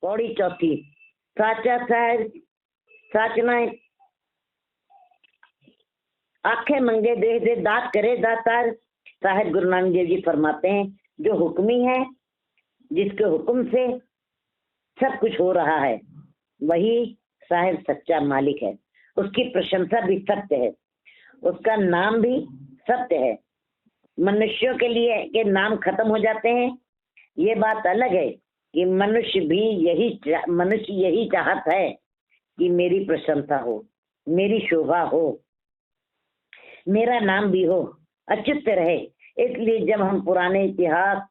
पौड़ी चौथी। साचा साहिब साचना आखे मंगे देह दे दात करे दातार। साहिब गुरु नानक देव जी फरमाते हैं जो हुक्मी है, जिसके हुक्म से सब कुछ हो रहा है, वही साहिब सच्चा मालिक है। उसकी प्रशंसा भी सत्य है, उसका नाम भी सत्य है। मनुष्यों के लिए के नाम खत्म हो जाते हैं, ये बात अलग है कि मनुष्य यही चाहत है कि मेरी प्रशंसा हो, मेरी शोभा हो, मेरा नाम भी हो, अच्युत रहे। इसलिए जब हम पुराने इतिहास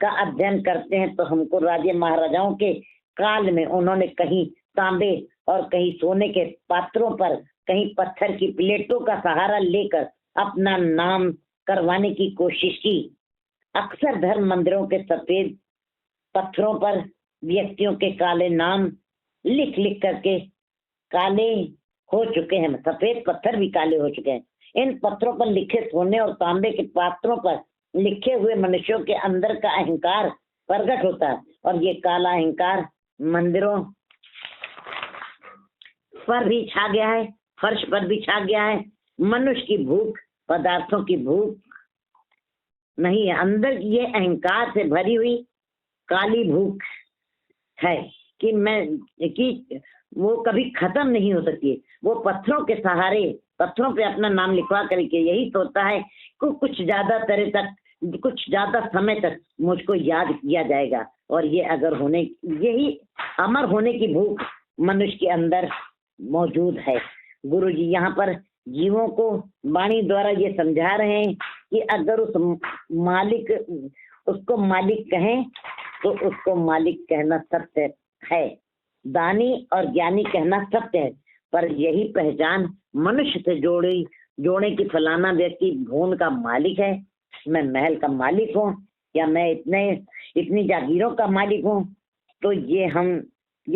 का अध्ययन करते हैं तो हमको राजे महाराजाओं के काल में उन्होंने कहीं तांबे और कहीं सोने के पात्रों पर, कहीं पत्थर की प्लेटों का सहारा लेकर अपना नाम करवाने की कोशिश की। अक्सर धर्म मंदिरों के सफेद पत्थरों पर व्यक्तियों के काले नाम लिख लिख करके काले हो चुके हैं, सफेद पत्थर भी काले हो चुके हैं। इन पत्थरों पर लिखे सोने और तांबे के पात्रों पर लिखे हुए मनुष्यों के अंदर का अहंकार प्रकट होता है, और ये काला अहंकार मंदिरों पर भी छा गया है, फर्श पर भी छा गया है। मनुष्य की भूख पदार्थों की भूख नहीं है, अंदर ये अहंकार से भरी हुई काली भूख है कि वो कभी खत्म नहीं हो सकती। वो पत्थरों के सहारे, पत्थरों पे अपना नाम लिखवा करके यही सोचता है कि कुछ ज्यादा समय तक मुझको याद किया जाएगा। और ये यही अमर होने की भूख मनुष्य के अंदर मौजूद है। गुरु जी यहाँ पर जीवों को वाणी द्वारा ये समझा रहे हैं कि अगर उसको मालिक कहें तो उसको मालिक कहना सत्य है, दानी और ज्ञानी कहना सत्य है। पर यही पहचान मनुष्य से जोड़े कि फलाना व्यक्ति भवन का मालिक है, मैं महल का मालिक हूँ, या मैं इतनी जागीरों का मालिक हूँ, तो ये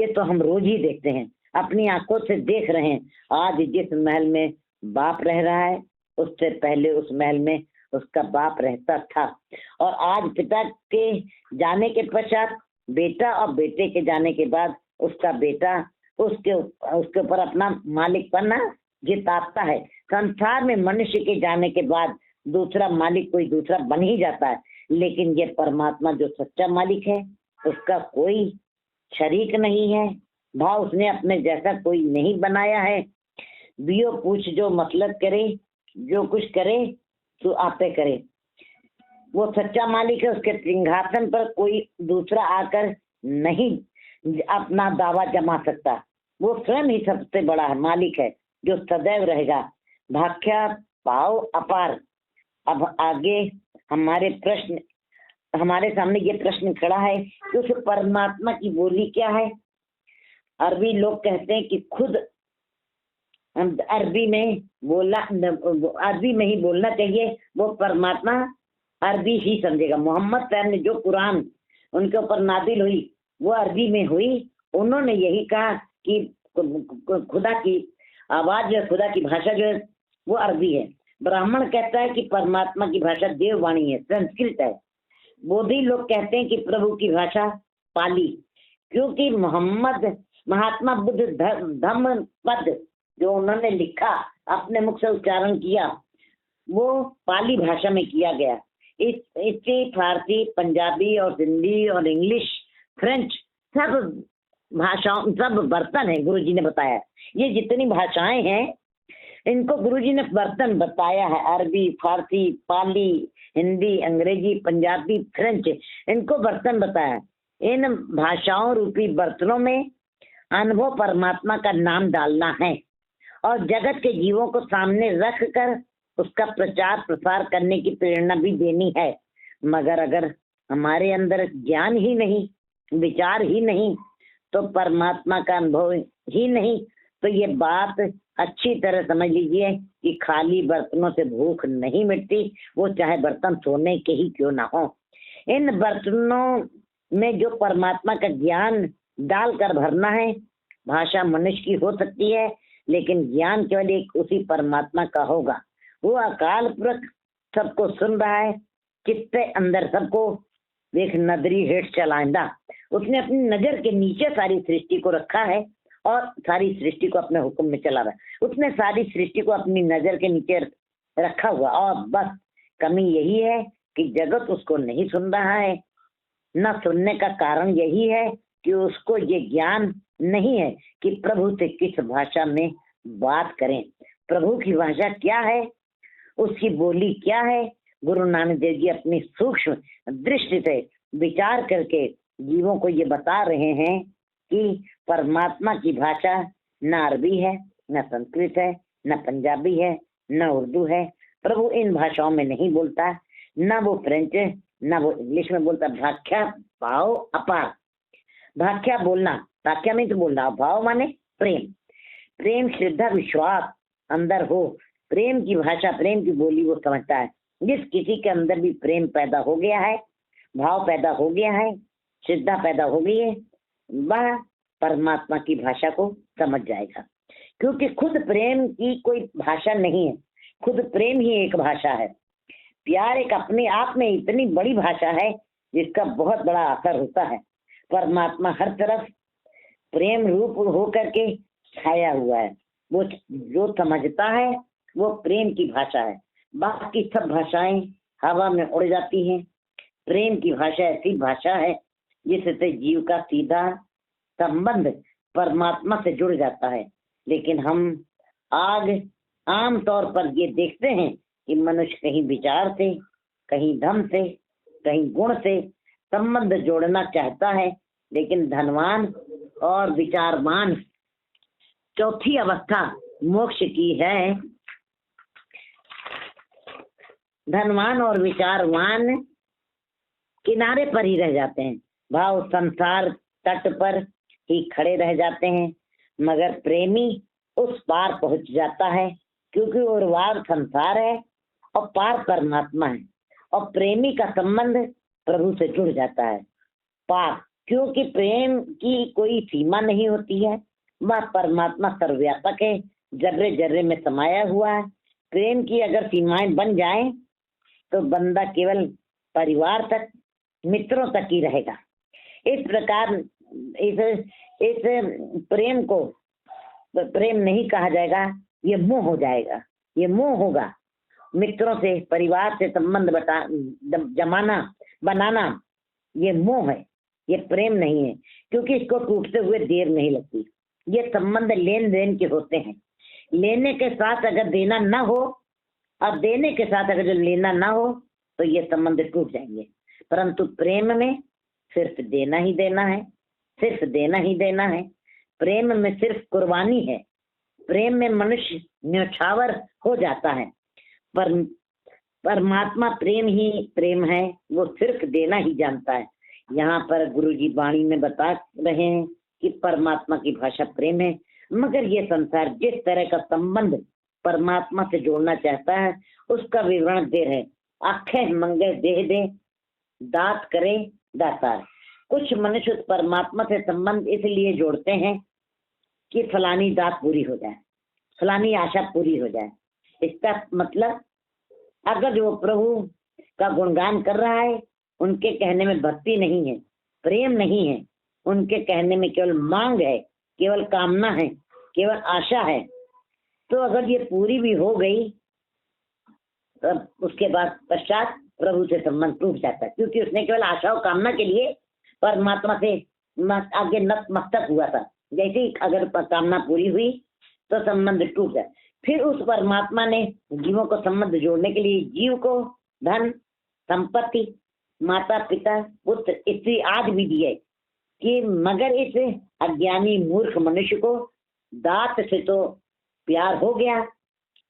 तो हम रोज ही देखते हैं, अपनी आंखों से देख रहे हैं। आज जिस महल में बाप रह रहा है, उससे पहले उस महल में उसका बाप रहता था, और आज पिता के जाने के पश्चात बेटा, और बेटे के जाने के बाद उसका बेटा उसके ऊपर अपना मालिक बनना जिताता है। संसार में मनुष्य के जाने के बाद दूसरा मालिक कोई दूसरा बन ही जाता है, लेकिन ये परमात्मा जो सच्चा मालिक है उसका कोई शरीक नहीं है। भाव उसने अपने जैसा कोई नहीं बनाया है। बियो पूछ जो मतलब करे, जो कुछ करे तो आपे करे। वो सच्चा मालिक है, उसके सिंहासन पर कोई दूसरा आकर नहीं अपना दावा जमा सकता। वो स्वयं ही सबसे बड़ा मालिक है जो सदैव रहेगा। भाख्या पाओ अपार। अब आगे हमारे सामने ये प्रश्न खड़ा है कि उस परमात्मा की बोली क्या है। अरबी लोग कहते हैं कि खुद अरबी में ही बोलना चाहिए, वो परमात्मा अरबी ही समझेगा। मोहम्मद साहब ने जो कुरान उनके ऊपर नादिल हुई वो अरबी में हुई। उन्होंने यही कहा कि खुदा की आवाज जो है, खुदा की भाषा जो है वो अरबी है। ब्राह्मण कहता है कि परमात्मा की भाषा देववाणी है, संस्कृत है। बोधी लोग कहते हैं कि प्रभु की भाषा पाली, क्योंकि महात्मा बुद्ध धम्म पद जो उन्होंने लिखा, अपने मुख से उच्चारण किया, वो पाली भाषा में किया गया। इससे फारसी, पंजाबी और हिंदी और इंग्लिश, फ्रेंच सब भाषाओं, सब बर्तन है। गुरुजी ने बताया ये जितनी भाषाएं हैं इनको गुरुजी ने बर्तन बताया है। अरबी, फारसी, पाली, हिंदी, अंग्रेजी, पंजाबी, फ्रेंच, इनको बर्तन बताया। इन भाषाओं रूपी बर्तनों में अनुभव परमात्मा का नाम डालना है और जगत के जीवों को सामने रख कर उसका प्रचार प्रसार करने की प्रेरणा भी देनी है। मगर अगर हमारे अंदर ज्ञान ही नहीं, विचार ही नहीं, तो परमात्मा का अनुभव ही नहीं, तो ये बात अच्छी तरह समझ लीजिए कि खाली बर्तनों से भूख नहीं मिटती, वो चाहे बर्तन सोने के ही क्यों ना हो। इन बर्तनों में जो परमात्मा का ज्ञान डालकर भरना है। भाषा मनुष्य की हो सकती है, लेकिन ज्ञान केवल एक उसी परमात्मा का होगा। वो अकाल पुरख सबको सुन रहा है, चित्ते अंदर सबको देख नदरी हेठ चलांदा। उसने अपनी नजर के नीचे सारी सृष्टि को रखा है और सारी सृष्टि को अपने हुक्म में चला रहा है। उसने सारी सृष्टि को अपनी नजर के नीचे रखा हुआ, और बस कमी यही है कि जगत उसको नहीं सुन रहा है। न सुनने का कारण यही है कि उसको ये ज्ञान नहीं है कि प्रभु से किस भाषा में बात करें, प्रभु की भाषा क्या है, उसकी बोली क्या है। गुरु नानक देव जी अपनी सूक्ष्म दृष्टि से विचार करके जीवों को ये बता रहे हैं कि परमात्मा की भाषा न अरबी है, न संस्कृत है, न पंजाबी है, न उर्दू है। प्रभु इन भाषाओं में नहीं बोलता, न वो फ्रेंच है, न वो इंग्लिश में बोलता। भाख्या भाव अपार, भाख्या बोलना, भाख्या में तो बोलना, भाव माने प्रेम, प्रेम श्रद्धा विश्वास अंदर हो, प्रेम की भाषा प्रेम की बोली वो समझता है। जिस किसी के अंदर भी प्रेम पैदा हो गया है, भाव पैदा हो गया है, श्रद्धा पैदा हो गई है, वह परमात्मा की भाषा को समझ जाएगा। क्योंकि खुद प्रेम की कोई भाषा नहीं है, खुद प्रेम ही एक भाषा है। प्यार एक अपने आप में इतनी बड़ी भाषा है जिसका बहुत बड़ा असर होता है। परमात्मा हर तरफ प्रेम रूप होकर के छाया हुआ है। वो जो समझता है वो प्रेम की भाषा है। बाकी सब भाषाएं हवा में उड़ जाती हैं। प्रेम की भाषा ऐसी भाषा है जिससे जीव का सीधा संबंध परमात्मा से जुड़ जाता है। लेकिन हम आज आम तौर पर ये देखते हैं कि मनुष्य कहीं विचार से, कहीं धन से, कहीं गुण से संबंध जोड़ना चाहता है, लेकिन धनवान और विचारवान चौथी अवस्था मोक्ष की है। धनवान और विचारवान किनारे पर ही रह जाते हैं, भाव संसार तट पर ही खड़े रह जाते हैं, मगर प्रेमी उस पार पहुंच जाता है, क्योंकि और पार संसार है और पार परमात्मा है, और प्रेमी का संबंध प्रभु से जुड़ जाता है। पार, क्योंकि प्रेम की कोई सीमा नहीं होती है, वह परमात्मा सर्वव्यापक है, जर्रे जर्रे में समाया हुआ है। प्रेम की अगर सीमाएं बन जाएं तो बंदा केवल परिवार तक, मित्रों तक ही रहेगा। इस प्रकार इस प्रेम को प्रेम नहीं कहा जाएगा, ये मोह हो जाएगा, ये मोह होगा। मित्रों से, परिवार से संबंध जमाना बनाना ये मोह है, ये प्रेम नहीं है, क्योंकि इसको टूटते हुए देर नहीं लगती। ये संबंध लेन देन के होते हैं। लेने के साथ अगर देना ना हो और देने के साथ अगर लेना ना हो तो ये संबंध टूट जाएंगे। परंतु प्रेम में सिर्फ देना ही देना है, सिर्फ देना ही देना है। प्रेम में सिर्फ कुर्बानी है। प्रेम में मनुष्य न्यौछावर हो जाता है। परमात्मा प्रेम ही प्रेम है, वो सिर्फ देना ही जानता है। यहाँ पर गुरु जी वाणी में बता रहे हैं कि परमात्मा की भाषा प्रेम है, मगर ये संसार जिस तरह का संबंध परमात्मा से जोड़ना चाहता है उसका विवरण दे रहे। आंखें मंगे देह दे, दात करे दातार। कुछ मनुष्य परमात्मा से संबंध इसलिए जोड़ते हैं कि फलानी दात पूरी हो जाए, फलानी आशा पूरी हो जाए। इसका मतलब अगर वो प्रभु का गुणगान कर रहा है, उनके कहने में भक्ति नहीं है, प्रेम नहीं है, उनके कहने में केवल मांग है, केवल कामना है, केवल आशा है, तो अगर ये पूरी भी हो गई तब उसके बाद पश्चात प्रभु से संबंध टूट जाता है, क्योंकि उसने केवल आशा और कामना के लिए परमात्मा से आगे नतमस्तक हुआ था। जैसे ही अगर कामना पूरी हुई तो संबंध टूट जाए। फिर उस परमात्मा ने जीवों को संबंध जोड़ने के लिए जीव को धन, संपत्ति, माता पिता, पुत्र, स्त्री आदि भी दिए कि मगर इस अज्ञानी मूर्ख मनुष्य को दात से तो प्यार हो गया,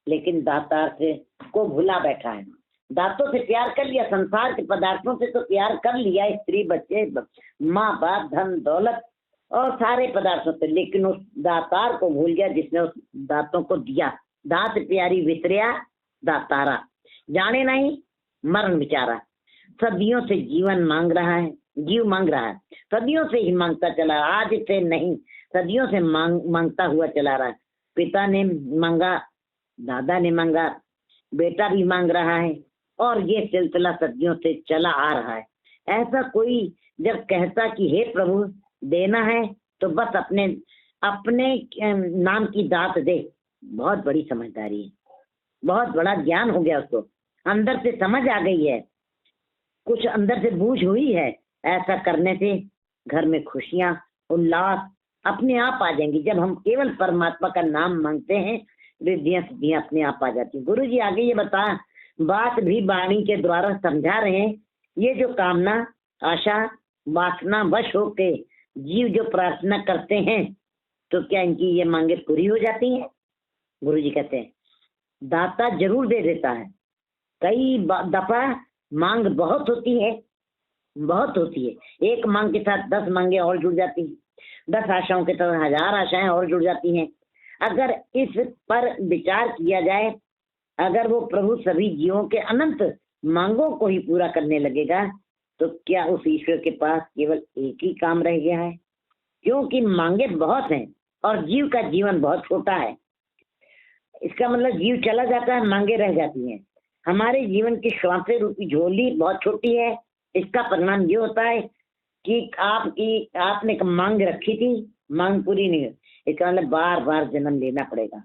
लेकिन दातार से को भुला बैठा है। दांतों से प्यार कर लिया, संसार के पदार्थों से तो प्यार कर लिया, स्त्री, बच्चे, माँ बाप, धन दौलत और सारे पदार्थों से, लेकिन उस दातार को भूल गया जिसने उस दांतों को दिया। दांत प्यारी वितरिया दातारा, जाने नहीं मरण विचारा। सदियों से जीवन मांग रहा है, जीव मांग रहा है, सदियों से ही मांगता चला, आज से नहीं, सदियों से मांगता हुआ चला रहा है। पिता ने मांगा, दादा ने मांगा, बेटा भी मांग रहा है, और ये सिलसिला सदियों से चला आ रहा है। ऐसा कोई जब कहता कि हे प्रभु देना है तो बस अपने अपने नाम की दात दे, बहुत बड़ी समझदारी है, बहुत बड़ा ज्ञान हो गया उसको, अंदर से समझ आ गई है, कुछ अंदर से बूझ हुई है। ऐसा करने से घर में खुशियां उल्लास अपने आप आ जाएंगी। जब हम केवल परमात्मा का नाम मांगते हैं, रिद्धियां सिद्धियां अपने आप आ जाती हैं। गुरु जी आगे ये बात भी वाणी के द्वारा समझा रहे हैं। ये जो कामना आशा वासना वश होके जीव जो प्रार्थना करते हैं, तो क्या इनकी ये मांगे पूरी हो जाती हैं? गुरु जी कहते हैं दाता जरूर दे देता है। कई दफा मांग बहुत होती है, बहुत होती है। एक मांग के साथ 10 मांगे और जुड़ जाती हैं, 10 आशाओं के साथ 1000 आशाएं और जुड़ जाती हैं। अगर इस पर विचार किया जाए, अगर वो प्रभु सभी जीवों के अनंत मांगों को ही पूरा करने लगेगा, तो क्या उस ईश्वर के पास केवल एक ही काम रह गया है? क्योंकि मांगे बहुत हैं और जीव का जीवन बहुत छोटा है। इसका मतलब जीव चला जाता है, मांगे रह जाती हैं। हमारे जीवन की श्वासें रूपी झोली बहुत छोटी है। इसका परिणाम ये होता है कि आपने मांग रखी थी, मांग पूरी नहीं हुई, इसका मतलब बार बार जन्म लेना पड़ेगा,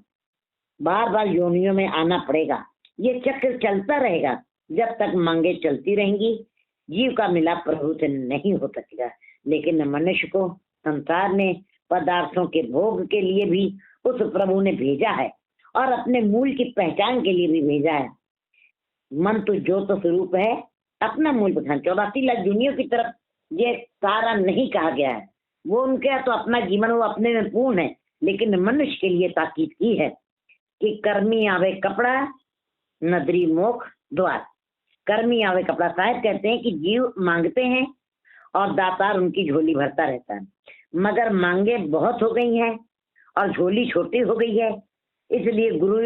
बार बार योनियों में आना पड़ेगा। ये चक्र चलता रहेगा जब तक मांगे चलती रहेंगी। जीव का मिलाप प्रभु से नहीं हो सकेगा। लेकिन मनुष्य को संसार ने पदार्थों के भोग के लिए भी उस प्रभु ने भेजा है और अपने मूल की पहचान के लिए भी भेजा है। मन तो ज्योत स्वरूप है, अपना मूल पहचान। 84 लाख दुनिया की तरफ ये सारा नहीं कहा गया है। वो उनके तो अपना जीवन वो अपने में पूर्ण है, लेकिन मनुष्य के लिए ताकीद की है कि कर्मी आवे कपड़ा नदरी मोख द्वार। कर्मी आवे कपड़ा, शायद कहते हैं कि जीव मांगते हैं और दातार उनकी झोली भरता रहता है, मगर मांगे बहुत हो गई हैं और झोली छोटी हो गई है। इसलिए गुरु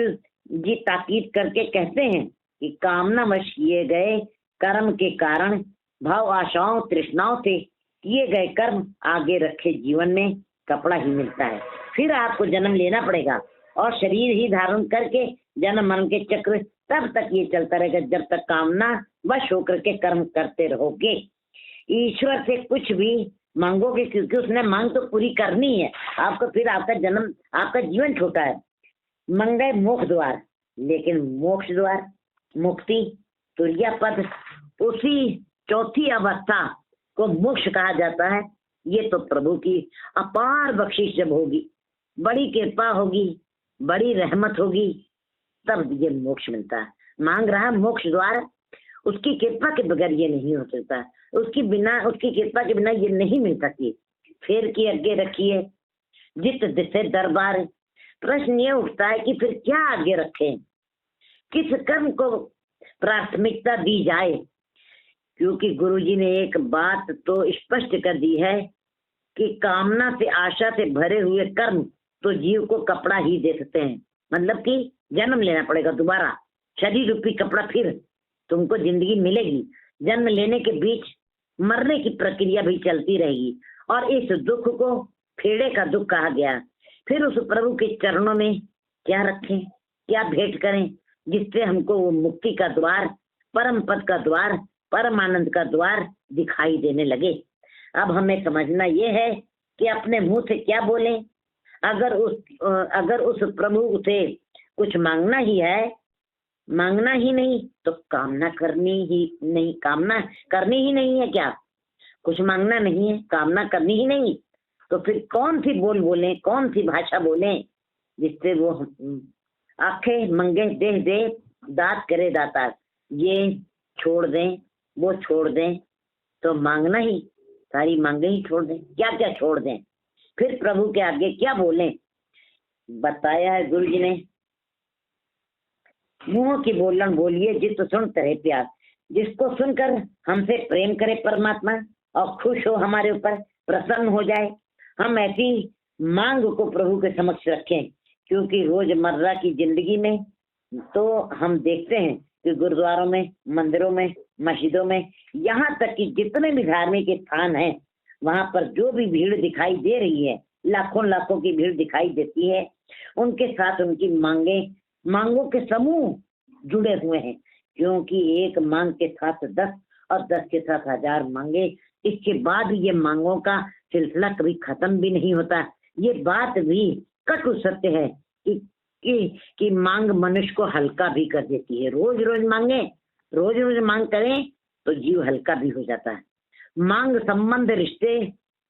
जी ताकीद करके कहते हैं कि कामना वश किए गए कर्म के कारण भाव आशाओं तृष्णाओं से किए गए कर्म आगे रखे जीवन में कपड़ा ही मिलता है। फिर आपको जन्म लेना पड़ेगा और शरीर ही धारण करके जन्म मरण के चक्र तब तक ये चलता रहेगा जब तक कामना वश होकर के कर्म करते रहोगे। ईश्वर से कुछ भी मांगोगे, क्योंकि उसने मांग तो पूरी करनी है आपको। फिर आपका जन्म, आपका जीवन छोटा है। मंगे मोक्ष द्वार, लेकिन मोक्ष द्वार मुक्ति तुर्या पद, उसी चौथी अवस्था को मोक्ष कहा जाता है। ये तो प्रभु की अपार बख्शिश जब होगी, बड़ी कृपा होगी, बड़ी रहमत होगी, तब ये मोक्ष मिलता है। मांग रहा मोक्ष द्वार, उसकी कृपा के बगैर ये नहीं हो सकता। उसकी कृपा के बिना ये नहीं मिल सकती। फिर की आगे रखिए जित दिसे दरबार। प्रश्न ये उठता है कि फिर क्या आगे रखें, किस कर्म को प्राथमिकता दी जाए? क्योंकि गुरुजी ने एक बात तो स्पष्ट कर दी है कि कामना से आशा से भरे हुए कर्म तो जीव को कपड़ा ही दे सकते हैं। मतलब कि जन्म लेना पड़ेगा दोबारा, शरीर रूपी कपड़ा, फिर तुमको जिंदगी मिलेगी। जन्म लेने के बीच मरने की प्रक्रिया भी चलती रहेगी और इस दुख को फेड़े का दुख कहा गया। फिर उस प्रभु के चरणों में क्या रखें, क्या भेंट करें, जिससे हमको वो मुक्ति का द्वार, परम पद का द्वार, परम आनंद का द्वार दिखाई देने लगे। अब हमें समझना ये है कि अपने मुंह से क्या बोलें। अगर उस प्रभु से कुछ मांगना ही है, मांगना ही नहीं तो कामना करनी ही नहीं है क्या? कुछ मांगना नहीं है, कामना करनी ही नहीं, तो फिर कौन सी बोले, कौन सी भाषा बोले जिससे वो आंखें मंगे देह दे दात करे दाता। ये छोड़ दें, वो छोड़ दें, तो मांगना ही, सारी मांगे ही छोड़ दें। क्या क्या छोड़ दें? फिर प्रभु के आगे क्या बोलें? बताया है गुरु जी ने, मुंह की बोलन बोलिए जित सुन करे प्यार। जिसको सुनकर हमसे प्रेम करे परमात्मा और खुश हो, हमारे ऊपर प्रसन्न हो जाए, हम ऐसी मांग को प्रभु के समक्ष रखें। क्योंकि रोजमर्रा की जिंदगी में तो हम देखते हैं कि गुरुद्वारों में, मंदिरों में, मस्जिदों में, यहाँ तक कि जितने भी धार्मिक स्थान हैं, वहां पर जो भी भीड़ दिखाई दे रही है, लाखों लाखों की भीड़ दिखाई देती है, उनके साथ उनकी मांगों के समूह जुड़े हुए हैं। क्योंकि एक मांग के साथ 10 और 10 के साथ 1000 मांगे। इसके बाद ये मांगों का सिलसिला कभी खत्म भी नहीं होता। ये बात भी कटु सत्य है कि मांग मनुष्य को हल्का भी कर देती है। रोज रोज मांगे, रोज रोज मांग करें तो जीव हल्का भी हो जाता है। मांग संबंध रिश्ते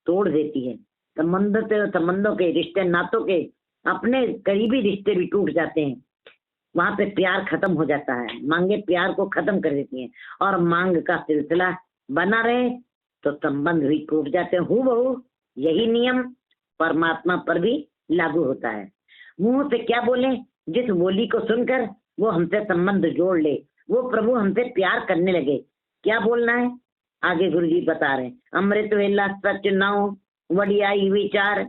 तोड़ देती है। संबंधों के रिश्ते, नातों के, अपने करीबी रिश्ते भी टूट जाते हैं। वहां पे प्यार खत्म हो जाता है। मांगे प्यार को खत्म कर देती हैं और मांग का सिलसिला बना रहे तो संबंध भी टूट जाते हैं। हूबहू यही नियम परमात्मा पर भी लागू होता है। मुंह से क्या बोले, जिस बोली को सुनकर वो हमसे संबंध जोड़ ले, वो प्रभु हमसे प्यार करने लगे। क्या बोलना है आगे गुरु जी बता रहे हैं। अमृत वेला सच नाउ वडियाई विचार,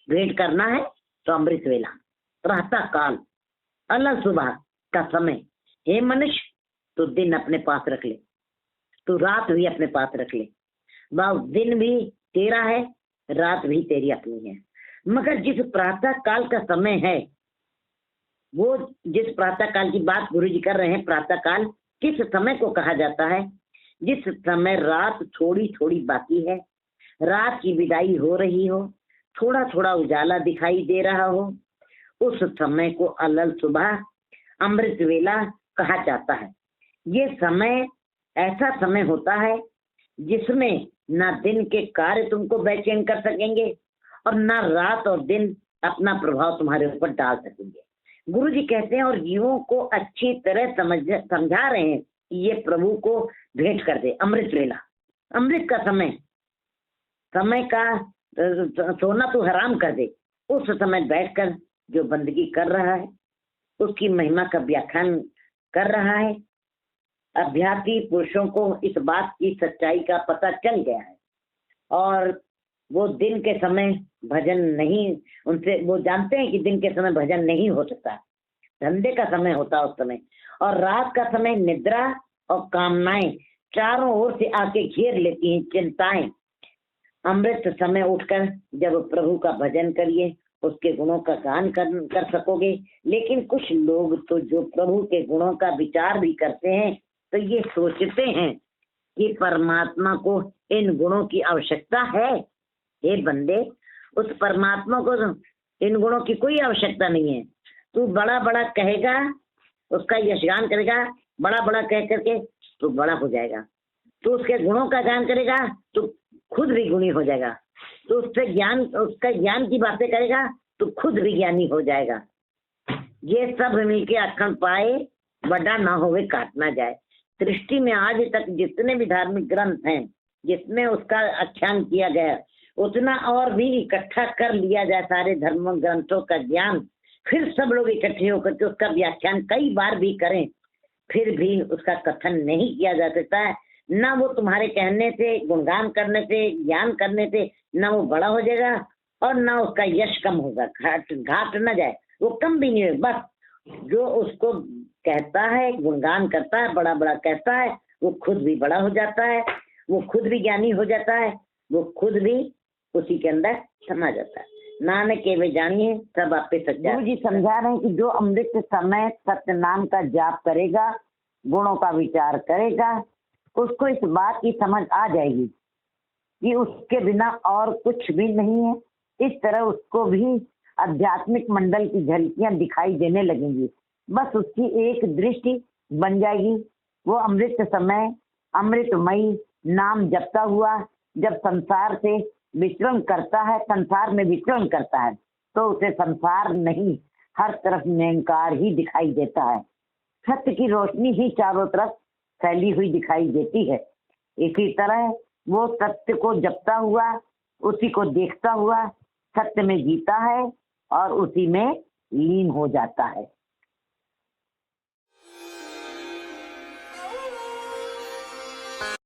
भेंट करना है तो अमृत वेला, प्रातः काल, अलग सुबह का समय। हे मनुष्य, तो दिन अपने पास रख ले, तो रात भी अपने पास रख ले। दिन भी तेरा है, रात भी तेरी अपनी है। मगर जिस प्रातः काल का समय है, वो जिस प्रातः काल की बात गुरु जी कर रहे हैं, प्रातः काल किस समय को कहा जाता है? जिस समय रात थोड़ी थोड़ी बाकी है, रात की विदाई हो रही हो, थोड़ा थोड़ा उजाला दिखाई दे रहा हो, उस समय को अलल सुबह, अमृत वेला कहा जाता है। ये समय ऐसा समय होता है जिसमें ना दिन के कार्य तुमको बेचैन कर सकेंगे और ना रात और दिन अपना प्रभाव तुम्हारे ऊपर डाल सकेंगे। गुरु जी कहते हैं और जीवों को अच्छी तरह समझा रहे हैं कि ये प्रभु को भेंट कर दे। अमृत वेला, अमृत का समय, समय का सोना तो हराम कर दे। उस समय बैठकर जो बंदगी कर रहा है, उसकी महिमा का व्याख्यान कर रहा है। अभ्यासी पुरुषों को इस बात की सच्चाई का पता चल गया है और वो दिन के समय भजन नहीं, उनसे वो जानते हैं कि दिन के समय भजन नहीं हो सकता, धंधे का समय होता उस समय, और रात का समय निद्रा और कामनाएं चारों ओर से आके घेर लेती हैं, चिंताएं। अमृत समय उठकर जब प्रभु का भजन करिए, उसके गुणों का गान कर सकोगे। लेकिन कुछ लोग तो जो प्रभु के गुणों का विचार भी करते हैं तो ये सोचते हैं कि परमात्मा को इन गुणों की आवश्यकता है। हे बंदे, उस परमात्मा को इन गुणों की कोई आवश्यकता नहीं है। तू बड़ा बड़ा कहेगा, उसका यशगान करेगा, बड़ा बड़ा कह करके तू बड़ा हो जाएगा। तू उसके गुणों का गान करेगा तो खुद भी गुणी हो जाएगा। तो उससे ज्ञान, उसका ज्ञान की बातें करेगा तो खुद भी ज्ञानी हो जाएगा। ये सब मिलके अखंड पाए, बड़ा ना होवे काट ना जाए। सृष्टि में आज तक जितने भी धार्मिक ग्रंथ हैं जिसमें उसका आख्यान किया गया, उतना और भी इकट्ठा कर लिया जाए सारे धर्म ग्रंथों का ज्ञान, फिर सब लोग इकट्ठे होकर के उसका व्याख्यान कई बार भी करें, फिर भी उसका कथन नहीं किया जा सकता है। ना वो तुम्हारे कहने से, गुणगान करने से, ज्ञान करने से ना वो बड़ा हो जाएगा और ना उसका यश कम होगा, घाट ना जाए, वो कम भी नहीं है। बस जो उसको कहता है, गुणगान करता है, बड़ा बड़ा कहता है, वो खुद भी बड़ा हो जाता है, वो खुद भी ज्ञानी हो जाता है, वो खुद भी उसी के अंदर समा जाता है। नानक के वे जानिए सब आप पे सच्चा। गुरु जी समझा रहे हैं कि जो अमृत समय सत्य नाम का जाप करेगा, गुणों का विचार करेगा, उसको इस बात की समझ आ जाएगी कि उसके बिना और कुछ भी नहीं है। इस तरह उसको भी आध्यात्मिक मंडल की झलकियां दिखाई देने लगेंगी। बस उसकी एक दृष्टि बन जाएगी। वो अमृत समय, अमृतमयी नाम जपता हुआ जब संसार से विचरण करता है, संसार में विचरण करता है, तो उसे संसार नहीं, हर तरफ निरंकार ही दिखाई देता है। सत्य की रोशनी ही चारों तरफ फैली हुई दिखाई देती है। इसी तरह वो सत्य को जपता हुआ, उसी को देखता हुआ सत्य में जीता है और उसी में लीन हो जाता है।